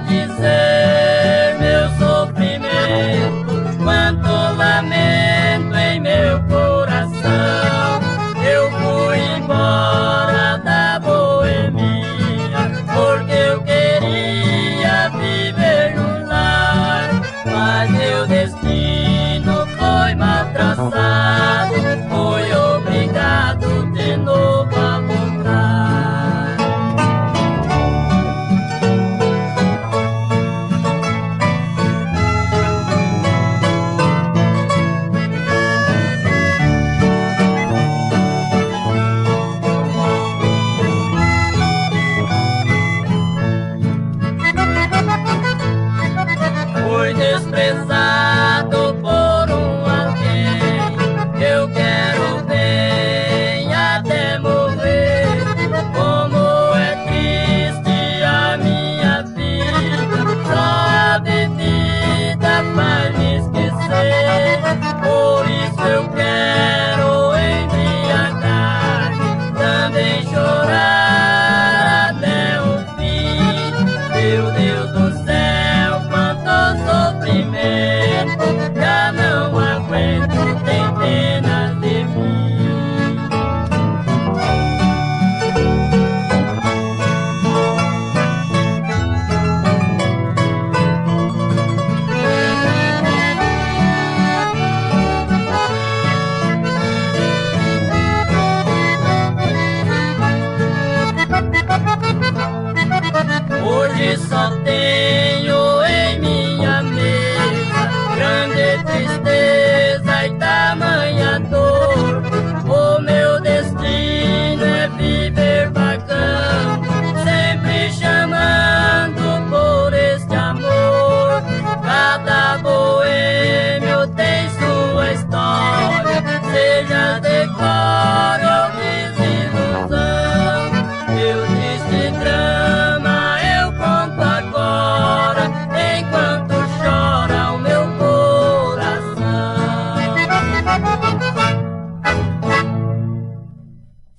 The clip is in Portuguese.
dizer meu sofrimento, quanto lamento em meu coração. Eu fui embora da Boemia, porque eu queria viver no lar, mas meu destino foi mal traçado, fui obrigado de novo a voltar. Fui desprezado por alguém, eu quero bem até morrer. Como é triste a minha vida, só a bebida faz me esquecer. Por isso eu quero embriagar, também chorar até o fim. Meu Deus do céu, quanto sofrimento, já não aguento, tem pena de mim. Hoje só tem